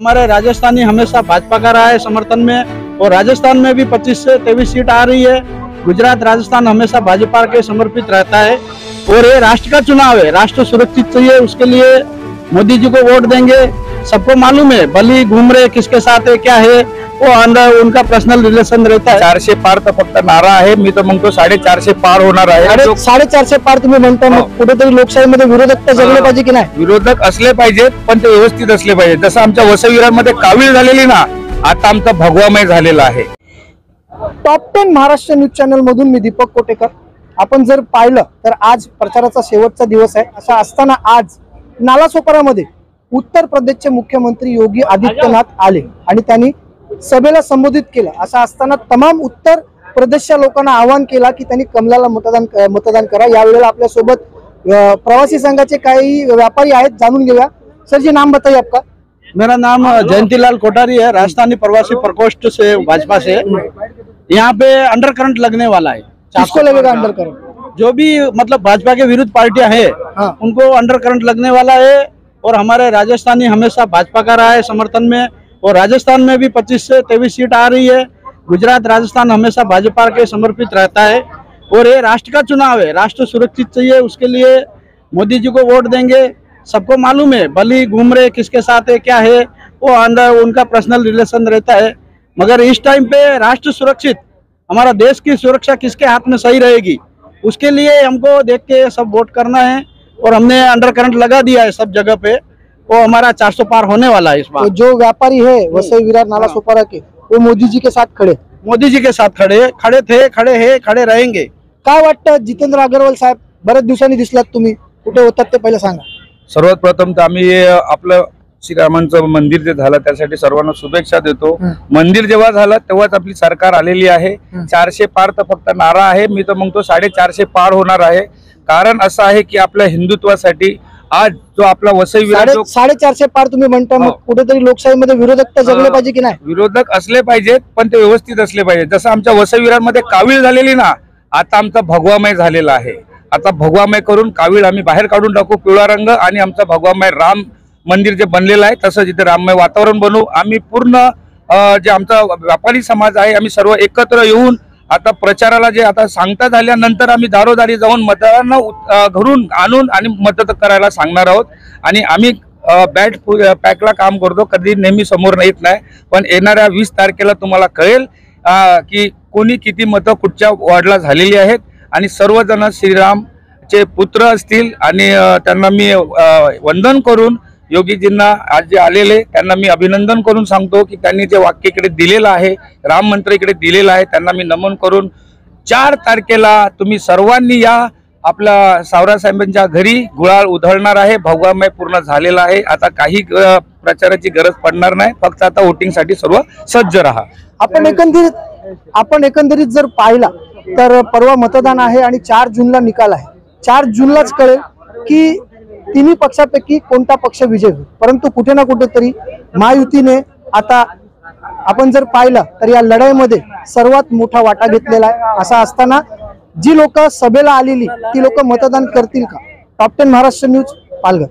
हमारे राजस्थानी हमेशा भाजपा का रहा है समर्थन में, और राजस्थान में भी 25 से 23 सीट आ रही है। गुजरात राजस्थान हमेशा भाजपा के समर्पित रहता है, और ये राष्ट्र का चुनाव है, राष्ट्र सुरक्षित चाहिए, उसके लिए मोदी जी को वोट देंगे। सबको मालूम है भली घूम रहे किसके साथ है क्या है, वो अंदर उनका पर्सनल रिलेशन रहता है। 400 पार तर फक्त नारा आहे, मी तर म्हणतो 450 पार होणार आहे। 450 पार तुम्ही म्हणता, मग कुठेतरी लोकशाहीमध्ये विरोधक तर जगले पाहिजे की नाही? विरोधक असले पाहिजेत, पण ते व्यवस्थित असले पाहिजे। जसं आमच्या वसईविरांमध्ये कावीळ झालेली ना, आता आमचा भगवामय झालेला आहे। टॉप 10 महाराष्ट्र न्यूज चॅनल मधून मी दीपक कोटेकर। आपण जर पाहिलं तर आज प्रचाराचा शेवटचा दिवस आहे। असा असताना आज नालासोपारामध्ये उत्तर प्रदेशचे मुख्यमंत्री योगी आदित्यनाथ आले आणि त्यांनी सभेला संबोधित केलं। असं असताना तमाम उत्तर प्रदेशच्या लोकांना आवाहन केला की त्यांनी कमलाला मतदान करा। यावेळेला आपल्या सोबत प्रवासी संघाचे काही व्यापारी आहेत, जाणून घेऊया। सर जी नाम बताइए आपका। मेरा नाम जयंतीलाल कोठारी है, राजस्थानी प्रवासी प्रकोष्ठ से भाजपा से। यहाँ पे अंडर करंट लगने वाला है। किसको लगेगा अंडर करंट? जो भी मतलब भाजपा के विरुद्ध पार्टियां हैं, हाँ। उनको अंडर करंट लगने वाला है। और हमारे राजस्थानी हमेशा भाजपा का रहा है समर्थन में, और राजस्थान में भी 25 से 23 सीट आ रही है। गुजरात राजस्थान हमेशा भाजपा के समर्पित रहता है, और ये राष्ट्र का चुनाव है, राष्ट्र सुरक्षित चाहिए, उसके लिए मोदी जी को वोट देंगे। सबको मालूम है भली घूम रहे किसके साथ है क्या है, वो अंदर उनका पर्सनल रिलेशन रहता है। मगर इस टाइम पे राष्ट्र सुरक्षित, हमारा देश की सुरक्षा किसके हाथ में सही रहेगी, उसके लिए हमको देख के सब वोट करना है। और हमने अंडर करंट लगा दिया है सब जगह पे, वो हमारा 400 पार होने वाला है इस बार। तो जो व्यापारी है वसई विरार नालासोपारा के, वो मोदी जी के साथ खड़े, मोदी जी के साथ खड़े थे, खड़े हैं, खड़े रहेंगे। काय वाटतं जितेंद्र अग्रवाल साहेब, बरेच दिवसांनी दिसलात तुम्ही, कुठे होतात ते पहिले सांगा। सर्वात प्रथम तर आम्ही आपलं श्रीरामांचं मंदिर जे झालं त्यासाठी सर्वांना शुभेच्छा देतो। मंदिर जेव्हा झालं तेव्हाच आपली सरकार आलेली आहे। 400 पार तर फक्त नारा आहे, मी तर म्हणतो 450 पार होणार आहे। कारण असं आहे की आपल्या हिंदुत्वासाठी आज जो आपला वसई विरार 450 पार तुम्ही म्हणता, मग कुठेतरी लोकशाहीमध्ये विरोधक तर जगले पाहिजे की नाही? विरोधक असले पाहिजेत, पण ते व्यवस्थित असले पाहिजे। जसं आमच्या वसई विरारमध्ये कावीळ झालेली ना, आता आमचा भगवामय झालेला आहे। आता भगवामय करून कावीळ आम्ही बाहेर काढून टाकू, पिवळा रंग, आणि आमचा भगवामय राम मंदिर जे बनलेलं आहे तसं जिथे राममय वातावरण बनवू। आम्ही पूर्ण जे आमचा व्यापारी समाज आहे, आम्ही सर्व एकत्र येऊन आता प्रचाराला जे आता सांगता झाल्यानंतर आम्ही दारोदारी जाऊन मतदारांना घरून आणून आणि मदत करायला सांगणार आहोत। आणि आम्ही बॅट पॅकला काम करतो, कधी नेहमी समोर येत नाही, पण येणाऱ्या 20 तारखेला तुम्हाला कळेल की कोणी किती मतं कुठच्या वॉर्डला झालेली आहेत। आणि सर्वजण श्रीरामचे पुत्र असतील, आणि त्यांना मी वंदन करून योगीजींना आज जे आलेले त्यांना मी अभिनंदन करून सांगतो की त्यांनी जे वाक्य इकडे दिलेलं आहे, राम मंत्र इकडे दिलेला आहे, त्यांना मी नमन करून 4 तारखेला तुम्ही सर्वांनी या आपल्या सावरासाहेबांच्या घरी गुलाल उधळणार आहे। भगवामय पूर्ण झालेला आहे, आता काही प्रचाराची गरज पडणार नाही, फक्त आता वोटिंगसाठी सर्व सज्ज राहा। आपण एकंदरीत जर पाहिला तर परवा मतदान आहे आणि 4 जूनला निकाल आहे। 4 जूनलाच कळेल की तिन्ही पक्षापैकी कोणता पक्ष विजय होईल। परंतु कुठे ना कुठेतरी महायुतीने आता आपण जर पाहिलं तर या लढाईमध्ये सर्वात मोठा वाटा घेतलेला आहे। असं असताना जी लोक सभेला आलेली ती लोक मतदान करतील का? Top 10 Maharashtra news, Palghar.